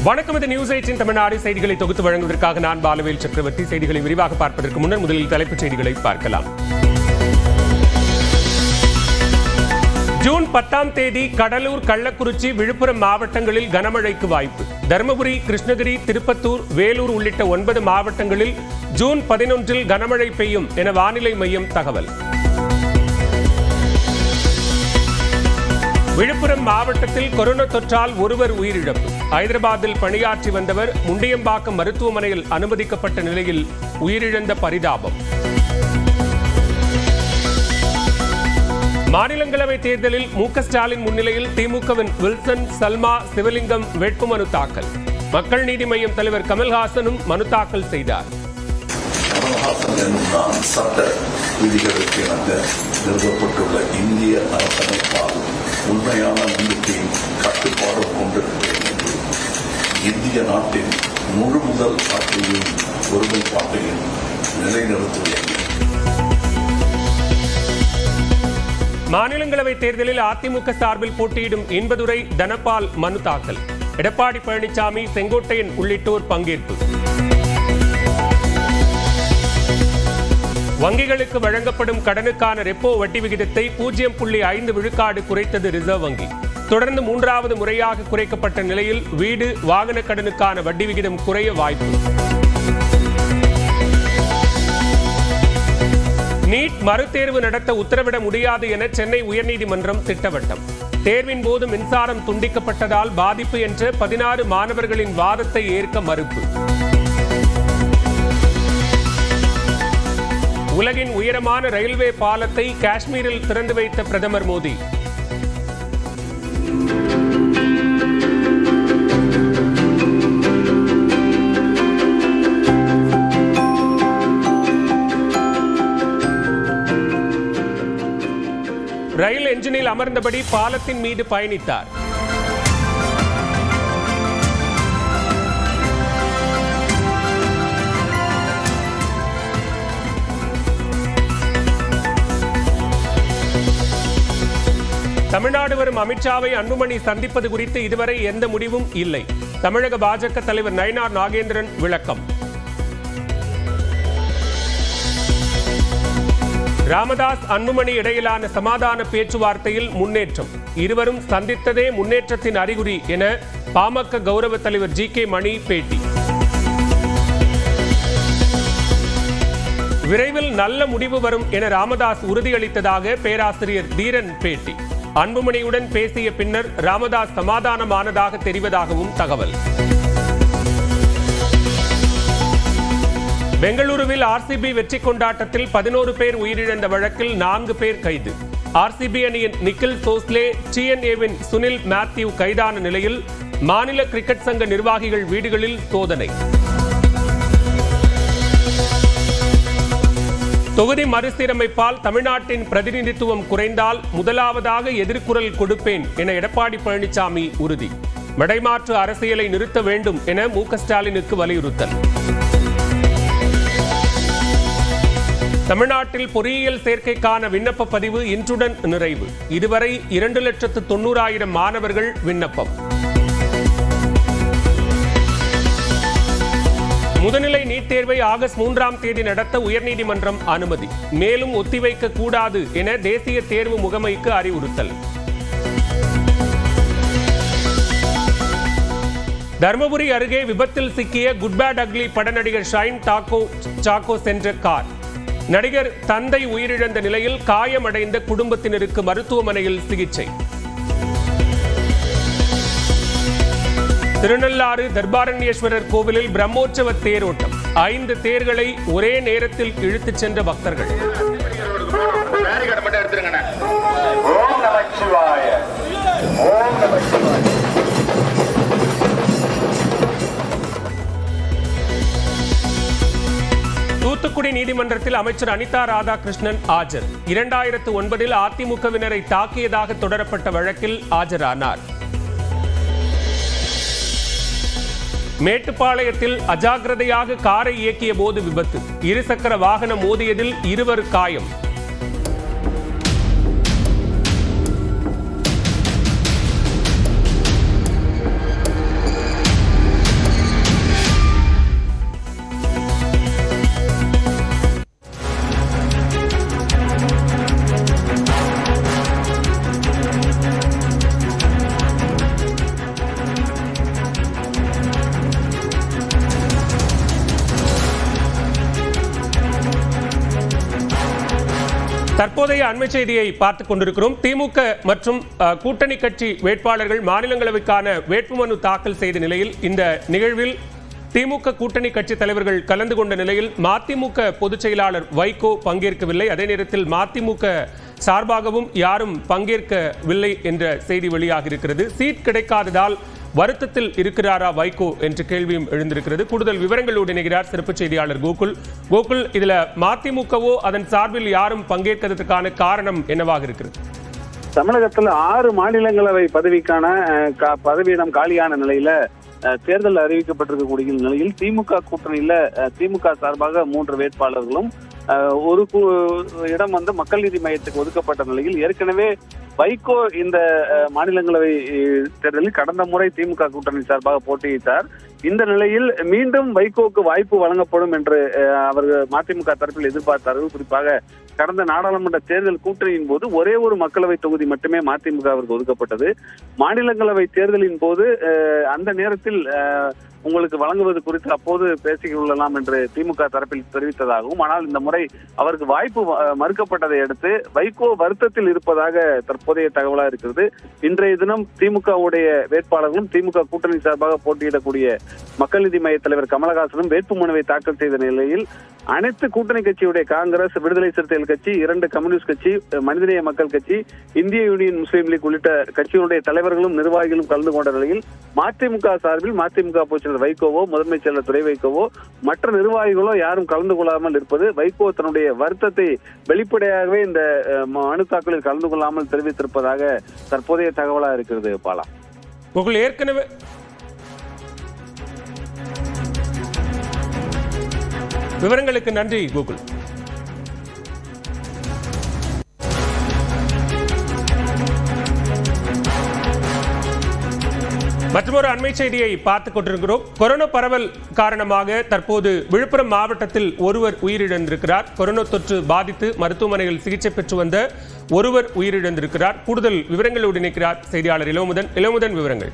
வணக்கம். இது நியூஸ் 18 தமிழ்நாடு செய்திகளை தொகுத்து வழங்குவதற்காக நான் பாலவேல் சக்கரவர்த்தி. செய்திகளை விரிவாக பார்ப்பதற்கு முன்னர் முதலில் தலைப்புச் செய்திகளை பார்க்கலாம். ஜூன் 10ஆம் தேதி கடலூர், கள்ளக்குறிச்சி, விழுப்புரம் மாவட்டங்களில் கனமழைக்கு வாய்ப்பு. தருமபுரி, கிருஷ்ணகிரி, திருப்பத்தூர், வேலூர் உள்ளிட்ட 9 மாவட்டங்களில் ஜூன் 11இல் கனமழை பெய்யும் என வானிலை மையம் தகவல். விழுப்புரம் மாவட்டத்தில் கொரோனா தொற்றால் ஒருவர் உயிரிழப்பு. ஐதராபாத்தில் பணியாற்றி வந்தவர் முண்டியம்பாக்கம் மருத்துவமனையில் அனுமதிக்கப்பட்ட நிலையில் உயிரிழந்த பரிதாபம். மாநிலங்களவை தேர்தலில் மு.க. ஸ்டாலின் முன்னிலையில் திமுகவின் வில்சன், சல்மா, சிவலிங்கம் வேட்புமனு தாக்கல். மக்கள் நீதி மய்யம் தலைவர் கமல்ஹாசனும் மனு தாக்கல் செய்தார். சட்ட விதிகளுக்கு நிறுவப்பட்டுள்ள இந்திய அரசமைப்பால் உண்மையான நம்பிக்கையும் கட்டுப்பாடும் கொண்டிருக்கிறேன் என்று இந்திய நாட்டின் முழு முதல் ஆட்சியையும் ஒருமைப்பாட்டையும் நிலைநிறுத்துவேன். மாநிலங்களவை தேர்தலில் அதிமுக சார்பில் போட்டியிடும் இன்பதுரை, தனபால் மனு தாக்கல். எடப்பாடி பழனிசாமி, செங்கோட்டையன் உள்ளிட்டோர் பங்கேற்பு. வங்கிகளுக்கு வழங்கப்படும் கடனுக்கான ரெப்போ வட்டி விகிதத்தை 0.5 விழுக்காடு குறைத்தது ரிசர்வ் வங்கி. தொடர்ந்து 3வது முறையாக குறைக்கப்பட்ட நிலையில் வீடு, வாகன கடனுக்கான வட்டி விகிதம் குறைய வாய்ப்பு. நீட் மறுதேர்வு நடத்த உத்தரவிட முடியாது என சென்னை உயர்நீதிமன்றம் திட்டவட்டம். தேர்வின் போது மின்சாரம் துண்டிக்கப்பட்டதால் பாதிப்பு என்ற 16 மாணவர்களின் வாதத்தை ஏற்க மறுப்பு. உலகின் உயரமான ரயில்வே பாலத்தை காஷ்மீரில் திறந்து வைத்த பிரதமர் மோடி. ரயில் என்ஜினில் அமர்ந்தபடி பாலத்தின் மீது பயணித்தார். தமிழ்நாடு வரும் அமித்ஷாவை அன்புமணி சந்திப்பது குறித்து இதுவரை எந்த முடிவும் இல்லை. தமிழக பாஜக தலைவர் நயினார் நாகேந்திரன் விளக்கம். ராமதாஸ், அன்புமணி இடையிலான சமாதான பேச்சுவார்த்தையில் முன்னேற்றம். இருவரும் சந்தித்ததே முன்னேற்றத்தின் அறிகுறி என பாமக கௌரவ தலைவர் ஜி.கே. மணி பேட்டி. விரைவில் நல்ல முடிவு வரும் என ராமதாஸ் உறுதியளித்ததாக பேராசிரியர் தீரன் பேட்டி. அன்புமணியுடன் பேசிய பின்னர் ராமதாஸ் சமாதானமானதாக தெரிவதாகவும் தகவல். பெங்களூருவில் ஆர்சிபி வெற்றி கொண்டாட்டத்தில் 11 பேர் உயிரிழந்த வழக்கில் 4 பேர் கைது. ஆர்சிபி அணியின் நிக்கில் சோஸ்லே, TNAவின் சுனில் மேத்யூ கைதான நிலையில் மாநில கிரிக்கெட் சங்க நிர்வாகிகள் வீடுகளில் சோதனை. தொகுதி மறுசீரமைப்பால் தமிழ்நாட்டின் பிரதிநிதித்துவம் குறைந்தால் முதலாவதாக எதிர்குரல் கொடுப்பேன் என எடப்பாடி பழனிசாமி உறுதி. மடைமாற்று அரசியலை நிறுத்த வேண்டும் என மு.க. ஸ்டாலினுக்கு வலியுறுத்தல். தமிழ்நாட்டில் பொறியியல் சேர்க்கைக்கான விண்ணப்ப பதிவு இன்றுடன் நிறைவு. இதுவரை 2,90,000 மாணவர்கள் விண்ணப்பம். முதுநிலை நீட் தேர்வை ஆகஸ்ட் 3ஆம் தேதி நடத்த உயர்நீதிமன்றம் அனுமதி. மேலும் ஒத்திவைக்க கூடாது என தேசிய தேர்வு முகமைக்கு அறிவுறுத்தல். தருமபுரி அருகே விபத்தில் சிக்கிய குட் பேட் அக்லி பட நடிகர் ஷைன் சாக்கோ சென்ற கார். நடிகர் தந்தை உயிரிழந்த நிலையில் காயமடைந்த குடும்பத்தினருக்கு மருத்துவமனையில் சிகிச்சை. திருநள்ளாறு தர்பாரண்யேஸ்வரர் கோவிலில் பிரம்மோற்சவ தேரோட்டம். 5 தேர்களை ஒரே நேரத்தில் இழுத்துச் சென்ற பக்தர்கள். தூத்துக்குடி நீதிமன்றத்தில் அமைச்சர் அனிதா ராதாகிருஷ்ணன் ஆஜர். 2009இல் அதிமுகவினரை தாக்கியதாக தொடரப்பட்ட வழக்கில் ஆஜரானார். மேட்டுப்பாளையத்தில் அஜாக்கிரதையாக காரை இயக்கிய போது விபத்து. இருசக்கர வாகனம் மோதியதில் 2 காயம். தற்போதைய அண்மை செய்தியை பார்த்துக் கொண்டிருக்கிறோம். திமுக மற்றும் கூட்டணி கட்சி வேட்பாளர்கள் மாநிலங்களவைக்கான வேட்புமனு தாக்கல் செய்த நிலையில் இந்த நிகழ்வில் திமுக கூட்டணி கட்சி தலைவர்கள் கலந்து கொண்ட நிலையில் மதிமுக பொதுச் செயலாளர் வைகோ பங்கேற்கவில்லை. அதே நேரத்தில் மதிமுக சார்பாகவும் யாரும் பங்கேற்கவில்லை என்ற செய்தி வெளியாக இருக்கிறது. சீட் கிடைக்காததால் வருத்தத்தில் இருக்கிறாரா வைகோ என்ற கேள்வியும் எழுந்திருக்கிறது. கூடுதல் விவரங்களோடு இணைகிறார் சிறப்பு செய்தியாளர் கோகுல். இதுல மதிமுகவோ அதன் சார்பில் யாரும் பங்கேற்கிறதுக்கான காரணம் என்னவாக இருக்கிறது? தமிழகத்தில் 6 மாநிலங்களவை பதவிக்கான பதவியிடம் காலியான நிலையில தேர்தல் அறிவிக்கப்பட்டிருக்கக்கூடிய நிலையில் திமுக கூட்டணியில திமுக சார்பாக 3 வேட்பாளர்களும் ஒரு இடம் மக்கள் நீதி மையத்துக்கு ஒதுக்கப்பட்ட நிலையில் ஏற்கனவே வைகோ இந்த மாநிலங்களவை தேர்தலில் கடந்த முறை திமுக கூட்டணி சார்பாக போட்டியிட்டார். இந்த நிலையில் மீண்டும் வைகோவுக்கு வாய்ப்பு வழங்கப்படும் என்று அவர்கள் மதிமுக தரப்பில் எதிர்பார்த்தார்கள். குறிப்பாக கடந்த நாடாளுமன்ற தேர்தல் கூட்டணியின் போது ஒரே ஒரு மக்களவை தொகுதி மட்டுமே மதிமுகவிற்கு ஒதுக்கப்பட்டது. மாநிலங்களவை தேர்தலின் போது அந்த நேரத்தில் உங்களுக்கு வழங்குவது குறித்து அப்போது பேசிக்கொள்ளலாம் என்று திமுக தரப்பில் தெரிவித்ததாகவும், ஆனால் இந்த முறை அவருக்கு வாய்ப்பு மறுக்கப்பட்டதை அடுத்து வைகோ வருத்தத்தில் இருப்பதாக தற்போதைய தகவலாக இருக்கிறது. இன்றைய தினம் திமுகவுடைய வேட்பாளர்களும் திமுக கூட்டணி சார்பாக போட்டியிடக்கூடிய மக்கள் நீதி மைய தலைவர் கமலஹாசனும் வேட்புமனுவை தாக்கல் செய்த நிலையில் அனைத்து கூட்டணி கட்சியுடைய காங்கிரஸ், விடுதலை சிறுத்தைகள் கட்சி, 2 கம்யூனிஸ்ட் கட்சி, மனிதநேய மக்கள் கட்சி, இந்திய யூனியன் முஸ்லீம் லீக் உள்ளிட்ட கட்சிகளுடைய தலைவர்களும் நிர்வாகிகளும் கலந்து கொண்ட நிலையில் மதிமுக சார்பில் மதிமுக பொதுச் செயலர் வைகோவோ, முதன்மை செயலர் துரை வைகோவோ, மற்ற நிர்வாகிகளோ யாரும் கலந்து கொள்ளாமல் இருப்பது வைகோ தன்னுடைய வருத்தத்தை வெளிப்படையாகவே இந்த மனு தாக்கலில் கலந்து கொள்ளாமல் தெரிவித்திருப்பதாக தற்போதைய தகவலாக இருக்கிறது. பாலா, ஏற்கனவே விவரங்களுக்கு நன்றி கோகுல். மற்றொரு அண்மை செய்தியை பார்த்துக் கொண்டிருக்கிறோம். கொரோனா பரவல் காரணமாக தற்போது விழுப்புரம் மாவட்டத்தில் ஒருவர் உயிரிழந்திருக்கிறார். கொரோனா தொற்று பாதித்து மருத்துவமனையில் சிகிச்சை பெற்று வந்த ஒருவர் உயிரிழந்திருக்கிறார். கூடுதல் விவரங்களோடு இணைக்கிறார் செய்தியாளர் இளமுதன். விவரங்கள்.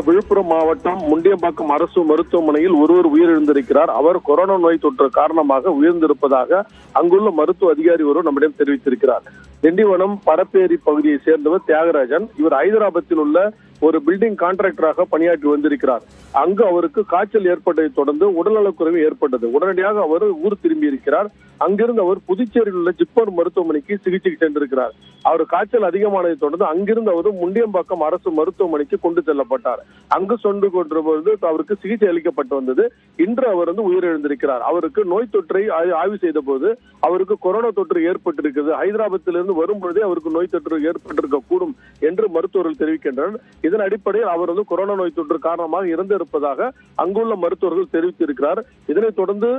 விழுப்புரம் மாவட்டம் முண்டியம்பாக்கம் அரசு மருத்துவமனையில் ஒருவர் உயிரிழந்திருக்கிறார். அவர் கொரோனா நோய் தொற்று காரணமாக உயிர்ந்திருப்பதாக அங்குள்ள மருத்துவ அதிகாரி ஒருவர் நம்மிடம் தெரிவித்திருக்கிறார். திண்டிவனம் பரப்பேரி பகுதியை சேர்ந்தவர் தியாகராஜன். இவர் ஹைதராபாத்தில் உள்ள ஒரு பில்டிங் கான்ட்ராக்டராக பணியாற்றி வந்திருக்கிறார். அங்கு அவருக்கு காய்ச்சல் ஏற்பட்டதை தொடர்ந்து உடல்நலக்குறைவு ஏற்பட்டது. உடனடியாக அவர் ஊர் திரும்பி இருக்கிறார். அங்கிருந்து அவர் புதுச்சேரியில் உள்ள ஜிப்மர் மருத்துவமனைக்கு சிகிச்சைக்கு சென்றிருக்கிறார். அவர் காய்ச்சல் அதிகமானதை தொடர்ந்து அங்கிருந்து அவர் முண்டியம்பாக்கம் அரசு மருத்துவமனைக்கு கொண்டு செல்லப்பட்டார். அங்கு சென்று கொண்டிருப்பது அவருக்கு சிகிச்சை அளிக்கப்பட்டு வந்தது. இன்று அவர் உயிரிழந்திருக்கிறார். அவருக்கு நோய் தொற்றை ஆய்வு செய்த போது அவருக்கு கொரோனா தொற்று ஏற்பட்டிருக்கிறது. ஹைதராபாத்திலிருந்து வரும்பொழுதே அவருக்கு நோய் தொற்று ஏற்பட்டிருக்க கூடும் என்று மருத்துவர்கள் தெரிவிக்கின்றனர். இதன் அடிப்படையில் அவர் கொரோனா நோய் தொற்று காரணமாக இறந்திருப்பதாக அங்குள்ள மருத்துவர்கள் தெரிவித்திருக்கிறார். இதனைத் தொடர்ந்து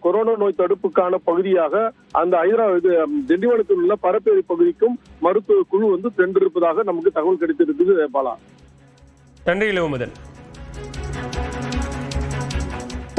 கொரோனா நோய் தடுப்புக்கான பகுதியாக அந்த திண்டிவனத்தில் உள்ள பரப்பேரி பகுதிக்கும் மருத்துவ குழு சென்றிருப்பதாக நமக்கு தகவல் கிடைத்திருக்கிறது. பாலா, நன்றி இளமுதன்.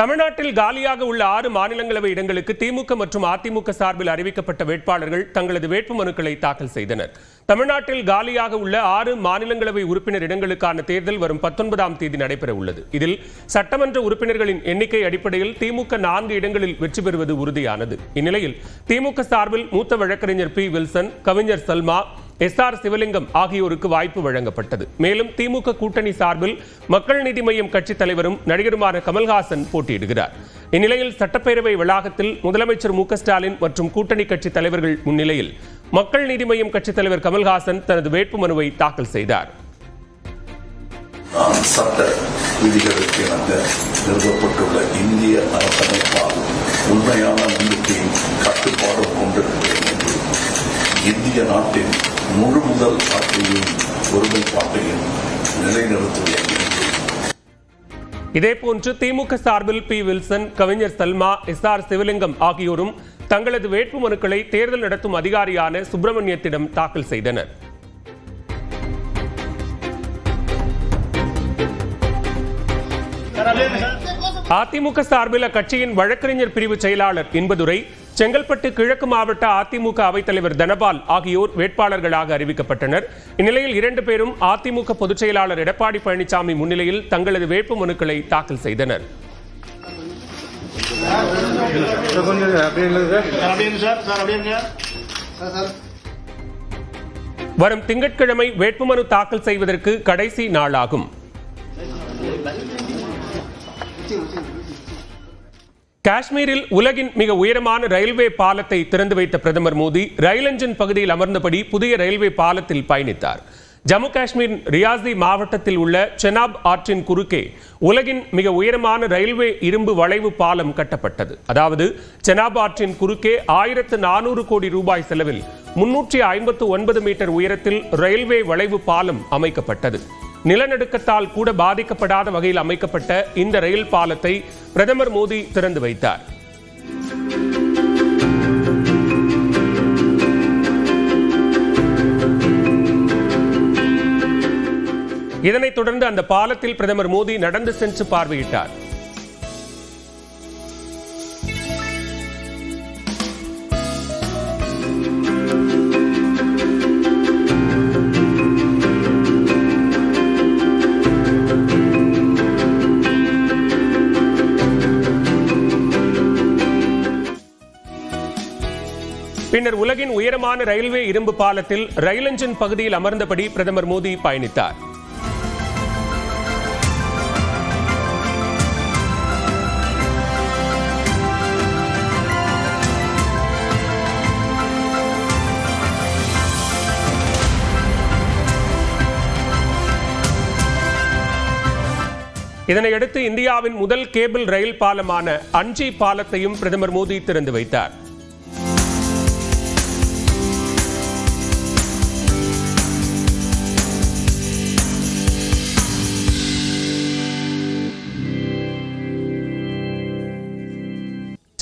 தமிழ்நாட்டில் காலியாக உள்ள 6 மாநிலங்களவை இடங்களுக்கு திமுக மற்றும் அதிமுக சார்பில் அறிவிக்கப்பட்ட வேட்பாளர்கள் தங்களது வேட்புமனுக்களை தாக்கல் செய்தனர். தமிழ்நாட்டில் காலியாக உள்ள 6 மாநிலங்களவை உறுப்பினர் இடங்களுக்கான தேர்தல் வரும் 19ஆம் தேதி நடைபெற உள்ளது. இதில் சட்டமன்ற உறுப்பினர்களின் எண்ணிக்கை அடிப்படையில் திமுக 4 இடங்களில் வெற்றி பெறுவது உறுதியானது. இந்நிலையில் திமுக சார்பில் மூத்த வழக்கறிஞர் பி. வில்சன், கவிஞர் சல்மா, SR சிவலிங்கம் ஆகியோருக்கு வாய்ப்பு வழங்கப்பட்டது. மேலும் திமுக கூட்டணி சார்பில் மக்கள் நீதி மய்யம் கட்சித் தலைவரும் நடிகருமான கமல்ஹாசன் போட்டியிடுகிறார். இந்நிலையில் சட்டப்பேரவை வளாகத்தில் முதலமைச்சர் மு க ஸ்டாலின் மற்றும் கூட்டணி கட்சி தலைவர்கள் முன்னிலையில் மக்கள் நீதி மய்யம் கட்சித் தலைவர் கமல்ஹாசன் தனது வேட்புமனுவை தாக்கல் செய்தார். சட்ட விதிகளுக்கு நிறுவப்பட்டுள்ள இந்திய அரசமைப்பால் உண்மையான நம்பிக்கையும் கட்டுப்பாடும் கொண்டிருக்கிறேன் என்று இந்திய நாட்டின் முழு முதல் ஆட்சியையும் ஒருமைப்பாட்டையும் நிலைநிறுத்துவேன். இதேபோன்று திமுக சார்பில் பி. வில்சன், கவிஞர் சல்மா, SR சிவலிங்கம் ஆகியோரும் தங்களது வேட்புமனுக்களை தேர்தல் நடத்தும் அதிகாரியான சுப்பிரமணியத்திடம் தாக்கல் செய்தனர். அதிமுக சார்பில் அக்கட்சியின் வழக்கறிஞர் பிரிவு செயலாளர் இன்பதுரை, செங்கல்பட்டு கிழக்கு மாவட்ட அதிமுக அவைத்தலைவர் தனபால் ஆகியோர் வேட்பாளர்களாக அறிவிக்கப்பட்டனர். இந்நிலையில் 2 பேரும் அதிமுக பொதுச் செயலாளர் எடப்பாடி பழனிசாமி முன்னிலையில் தங்களது வேட்புமனுக்களை தாக்கல் செய்தனர். வரும் திங்கட்கிழமை வேட்புமனு தாக்கல் செய்வதற்கு கடைசி நாளாகும். காஷ்மீரில் உலகின் மிக உயரமான ரயில்வே பாலத்தை திறந்து வைத்த பிரதமர் மோடி ரயில் என்ஜின் பகுதியில் அமர்ந்தபடி புதிய ரயில்வே பாலத்தில் பயணித்தார். ஜம்மு காஷ்மீர் ரியாசி மாவட்டத்தில் உள்ள செனாப் ஆற்றின் குறுக்கே உலகின் மிக உயரமான ரயில்வே இரும்பு வளைவு பாலம் கட்டப்பட்டது. அதாவது செனாப் ஆற்றின் குறுக்கே 1400 கோடி ரூபாய் செலவில் 359 மீட்டர் உயரத்தில் ரயில்வே வளைவு பாலம் அமைக்கப்பட்டது. நிலநடுக்கத்தால் கூட பாதிக்கப்படாத வகையில் அமைக்கப்பட்ட இந்த ரயில் பாலத்தை பிரதமர் மோடி திறந்து வைத்தார். இதனைத் தொடர்ந்து அந்த பாலத்தில் பிரதமர் மோடி நடந்து சென்று பார்வையிட்டார். பின்னர் உலகின் உயரமான ரயில்வே இரும்பு பாலத்தில் ரயில் என்ஜின் பகுதியில் அமர்ந்தபடி பிரதமர் மோடி பயணித்தார். இதனையடுத்து இந்தியாவின் முதல் கேபிள் ரயில் பாலமான அஞ்சி பாலத்தையும் பிரதமர் மோடி திறந்து வைத்தார்.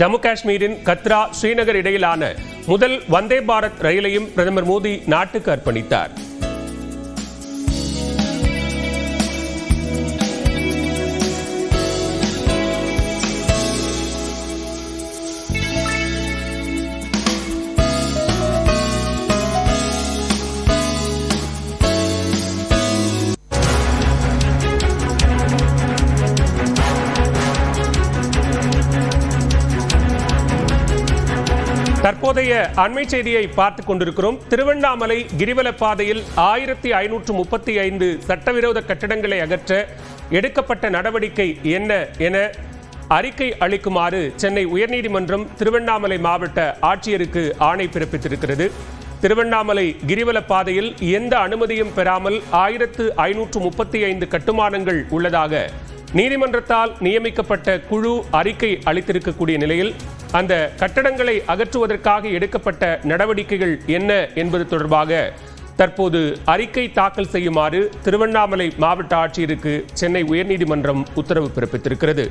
ஜம்மு காஷ்மீரின் கத்ரா ஸ்ரீநகர் இடையிலான முதல் வந்தே பாரத் ரயிலையும் பிரதமர் மோடி நாட்டுக்கு அர்ப்பணித்தார். தற்போதைய அண்மை செய்தியை பார்த்துக் கொண்டிருக்கிறோம். திருவண்ணாமலை கிரிவல பாதையில் 1535 சட்டவிரோத கட்டடங்களை அகற்ற எடுக்கப்பட்ட நடவடிக்கை என்ன என அறிக்கை அளிக்குமாறு சென்னை உயர்நீதிமன்றம் திருவண்ணாமலை மாவட்ட ஆட்சியருக்கு ஆணை பிறப்பித்திருக்கிறது. திருவண்ணாமலை கிரிவல பாதையில் எந்த அனுமதியும் பெறாமல் 1535 கட்டுமானங்கள் உள்ளதாக நீதிமன்றத்தால் நியமிக்கப்பட்ட குழு அறிக்கை அளித்திருக்கக்கூடிய நிலையில் அந்த கட்டடங்களை அகற்றுவதற்காக எடுக்கப்பட்ட நடவடிக்கைகள் என்ன என்பது தொடர்பாக தற்போது அறிக்கை தாக்கல் செய்யுமாறு திருவண்ணாமலை மாவட்ட ஆட்சியருக்கு சென்னை உயர்நீதிமன்றம் உத்தரவு பிறப்பித்திருக்கிறது.